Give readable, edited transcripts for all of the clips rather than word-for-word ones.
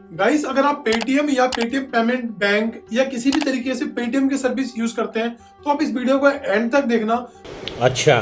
Guys, अगर आप Paytm या पेटीएम पेमेंट बैंक या किसी भी तरीके से पेटीएम की सर्विस यूज करते हैं तो आप इस वीडियो को एंड तक देखना। अच्छा,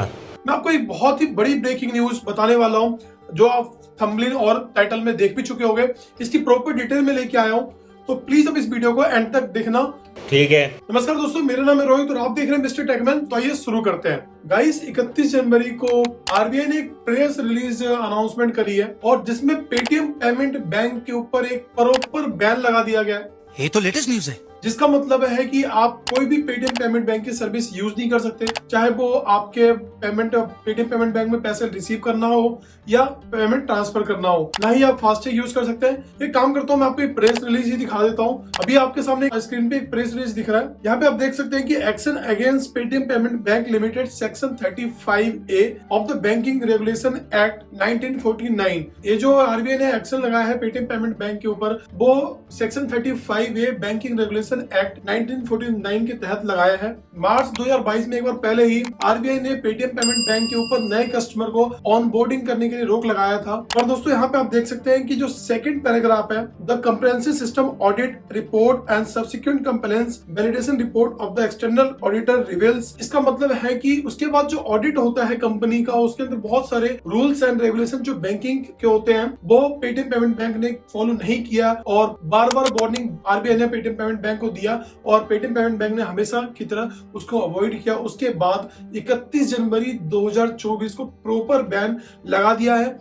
मैं आपको एक बहुत ही बड़ी ब्रेकिंग न्यूज बताने वाला हूं जो आप थंबनेल और टाइटल में देख भी चुके होंगे। इसकी प्रॉपर डिटेल में लेके आया हूं, तो प्लीज अब इस वीडियो को एंड तक देखना। ठीक है। नमस्कार दोस्तों, मेरा नाम है रोहित और आप देख रहे हैं मिस्टर टेकमैन। तो आइए शुरू करते हैं। गाइस, 31 जनवरी को आरबीआई ने एक प्रेस रिलीज अनाउंसमेंट करी है और जिसमें पेटीएम पेमेंट बैंक के ऊपर एक प्रॉपर बैन लगा दिया गया है। ये तो लेटेस्ट न्यूज है। जिसका मतलब है कि आप कोई भी पेटीएम पेमेंट बैंक की सर्विस यूज नहीं कर सकते, चाहे वो आपके पेटीएम पेमेंट बैंक में पैसे रिसीव करना हो या पेमेंट ट्रांसफर करना हो। ना ही आप फास्टैग यूज कर सकते हैं। एक काम करता हूं, मैं आपको एक प्रेस रिलीज ही दिखा देता हूं। अभी आपके सामने स्क्रीन पे एक प्रेस रिलीज दिख रहा है। यहाँ पे आप देख सकते हैं कि action against Paytm payment bank limited section 35A of the banking regulation act 1949। ये जो आरबीआई ने एक्शन लगाया है पेटीएम पेमेंट बैंक के ऊपर, वो section 35A banking regulation act 1949 के तहत लगाया है। मार्च 2022 में एक बार पहले ही आरबीआई ने पेटीएम पेमेंट बैंक के ऊपर नए कस्टमर को ऑनबोर्डिंग करने के लिए रोक लगाया था। और दोस्तों, यहाँ पे आप देख सकते हैं कि जो सेकंड पैराग्राफ है, the comprehensive system audit report and subsequent compliance validation report of the external auditor reveals. इसका मतलब है कि उसके बाद जो ऑडिट होता है कंपनी का, उसके अंदर बहुत सारे रूल्स एंड रेगुलेशन जो बैंकिंग के होते हैं वो पेटीएम पेमेंट बैंक ने फॉलो नहीं किया और बार बार वार्निंग आरबीआई ने पेटीएम पेमेंट बैंक को दिया और पेटीएम पेमेंट बैंक ने हमेशा की तरह उसको अवॉइड किया। उसके बाद 31 जनवरी 2024 को प्रॉपर बैन लगा दिया है।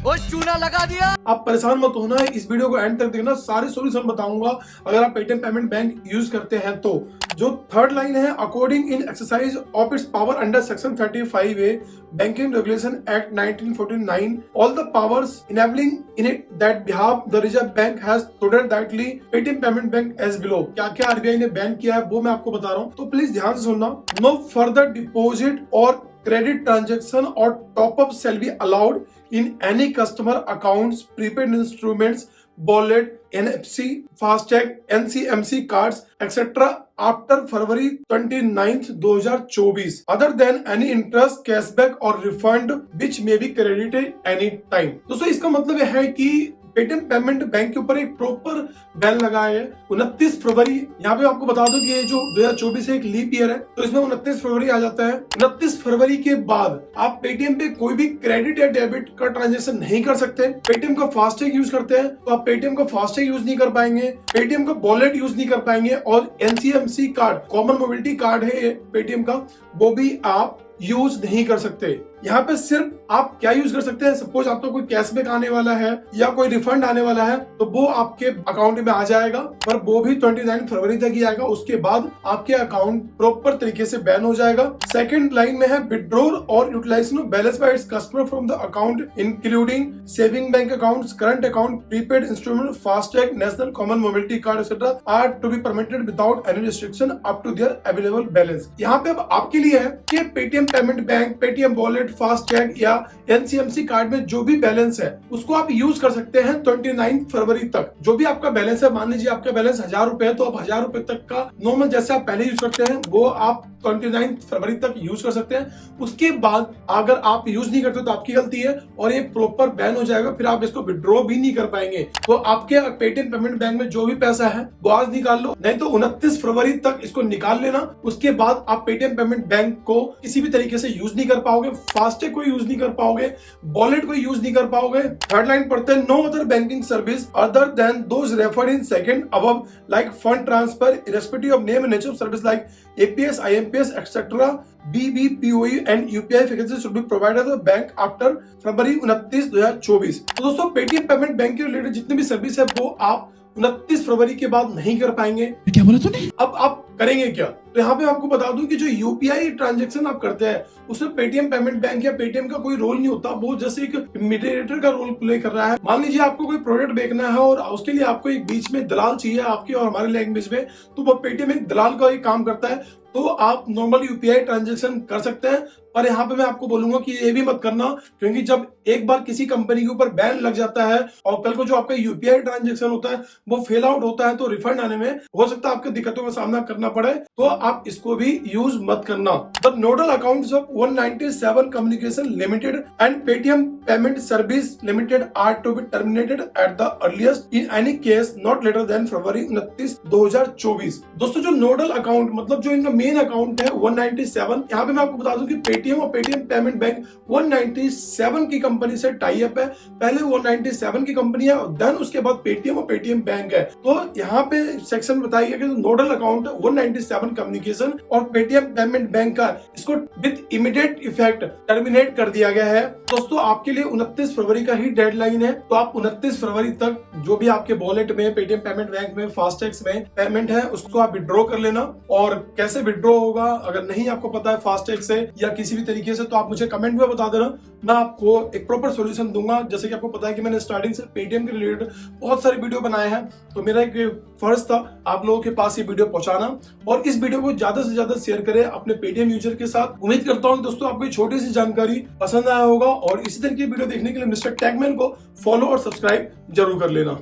वो चूना लगा दिया। आप परेशान मत होना, इस वीडियो को एंड तक देखना, सारे सॉल्यूशन बताऊंगा अगर आप पेटीएम पेमेंट बैंक यूज करते हैं तो। जो थर्ड लाइन है, according in exercise of its power under section 35A banking regulation act 1949 all the powers enabling in it that behalf the Reserve Bank has told that Paytm payment bank as below. क्या क्या RBI ने ban किया है वो मैं आपको बता रहा हूँ, तो प्लीज ध्यान से सुनना। नो फर्दर डिपॉजिट और credit transaction or top up shall be allowed in any customer accounts, prepaid instruments, wallet, NFC, FASTag, NCMC cards, etc. after February 29th, 2024, other than any interest, cashback or refund which may be credited any time। दोस्तों, इसका मतलब है कि Paytm payment bank के ऊपर एक proper ban लगा है 29 फरवरी। यहाँ पे आपको बता दूं कि ये जो 2024 है एक लीप ईयर है, तो इसमें 29 फरवरी आ जाता है। 29 फरवरी के बाद आप पेटीएम पे कोई भी क्रेडिट या डेबिट का ट्रांजेक्शन नहीं कर सकते। पेटीएम का फास्टैग यूज करते हैं तो आप पेटीएम का फास्टैग यूज नहीं कर पाएंगे, पेटीएम का वॉलेट यूज नहीं कर पाएंगे और NCMC card, common mobility card है पेटीएम का, वो भी आप यूज नहीं कर सकते। यहाँ पे सिर्फ आप क्या यूज कर सकते हैं, सपोज आपको कोई कैशबैक आने वाला है या कोई रिफंड आने वाला है तो वो आपके अकाउंट में आ जाएगा, पर वो भी 29 फरवरी तक ही आएगा। उसके बाद आपके अकाउंट प्रॉपर तरीके से बैन हो जाएगा। सेकंड लाइन में है, विड्रॉल और utilisation of balance by its customer from the account including saving bank accounts, current account, prepaid instrument, FASTag, national common mobility card etcetera are to be permitted without any restriction up to their available balance. यहाँ पे अब आपके लिए है कि Paytm payment bank, Paytm wallet, FASTag या NCMC card में जो भी बैलेंस है उसको आप यूज कर सकते हैं 29 फरवरी तक। जो भी आपका बैलेंस है, मान लीजिए आपका बैलेंस 1000 रुपए है तो आप 1000 रुपए तक का नॉर्मल जैसे आप पहले यूज करते हैं वो आप 29 फरवरी तक यूज कर सकते हैं। उसके बाद अगर आप यूज नहीं करते तो आपकी गलती है और ये प्रॉपर बैन हो जाएगा, फिर आप इसको विड्रॉ भी नहीं कर पाएंगे। तो आपके पेटीएम पेमेंट बैंक में जो भी पैसा है वो आज निकाल लो, नहीं तो 29 फरवरी तक इसको निकाल लेना। उसके बाद आप पेटीएम पेमेंट बैंक को किसी भी तरीके से यूज नहीं कर पाओगे, फास्टैग को यूज नहीं कर पाओगे, वॉलेट को यूज नहीं कर पाओगे। थर्ड लाइन पढ़ते हैं, no other banking service other than those referred in second above like fund transfer irrespective of name and nature of service like APS, IMPS etcetera, BBPOU and UPI facilities should be provided by the bank after February 29, 2024। तो दोस्तों, Paytm payment bank के related जितने भी service है वो आप 29 फरवरी के बाद नहीं कर पाएंगे। क्या बोला तूने? अब आप करेंगे क्या? तो यहाँ पे आपको बता दूं कि जो यूपीआई ट्रांजैक्शन आप करते हैं उसमें पेटीएम पेमेंट बैंक या पेटीएम का कोई रोल नहीं होता, वो जैसे एक मीडिएटर का रोल प्ले कर रहा है। मान लीजिए आपको कोई प्रोडक्ट बेचना है और उसके लिए आपको एक बीच में दलाल चाहिए आपके और हमारे लैंग्वेज में, तो वो पेटीएम एक दलाल का ही काम करता है। तो आप नॉर्मल यूपीआई ट्रांजैक्शन कर सकते हैं, पर यहाँ पे मैं आपको बोलूंगा कि ये भी मत करना, क्योंकि जब एक बार किसी कंपनी के ऊपर बैन लग जाता है और कल को जो आपका यूपीआई ट्रांजैक्शन होता है वो फेल आउट होता है, तो रिफंड आने में हो सकता है आपको दिक्कतों का सामना करना पड़े, तो आप इसको भी यूज मत करना। The nodal accounts of 197 communication limited and Paytm payment service limited are to be terminated at the earliest in any case not later than February 29, 2024। दोस्तों जो नोडल अकाउंट मतलब जो इनका मेन अकाउंट है 197, यहाँ पे मैं आपको बता दूं कि पेटीएम और पेटीएम पेमेंट बैंक 197 की कंपनी से टाई अप है। पहले 197 की कंपनी है, देन उसके बाद पेटीएम और पेटीएम बैंक है। तो यहाँ पे सेक्शन बताया गया कि नोडल अकाउंट 197 कम्युनिकेशन और पेटीएम पेमेंट बैंक का इसको विद इमीडिएट इफेक्ट टर्मिनेट कर दिया गया है। दोस्तों आपके लिए 29 फरवरी का ही डेडलाइन है, तो आप 29 फरवरी तक जो भी आपके वॉलेट में पेटीएम पेमेंट बैंक में फास्टैग में पेमेंट है उसको आप विड्रॉ कर लेना। और कैसे विड्रॉ होगा अगर नहीं आपको पता है फास्टैग से या किसी भी तरीके से, तो आप मुझे कमेंट में बता देना, मैं आपको एक प्रॉपर सॉल्यूशन दूंगा। जैसे कि आपको पता है कि मैंने स्टार्टिंग से पेटीएम के रिलेटेड बहुत सारे वीडियो बनाए हैं, तो मेरा एक फर्ज था आप लोगों के पास ये वीडियो पहुंचाना, और इस वीडियो को ज्यादा से ज्यादा शेयर करें अपने पेटीएम यूजर के साथ। उम्मीद करता हूं दोस्तों आपको छोटी सी जानकारी पसंद आया होगा, और इसी तरह की वीडियो देखने के लिए मिस्टर टैगमैन को फॉलो और सब्सक्राइब जरूर कर लेना।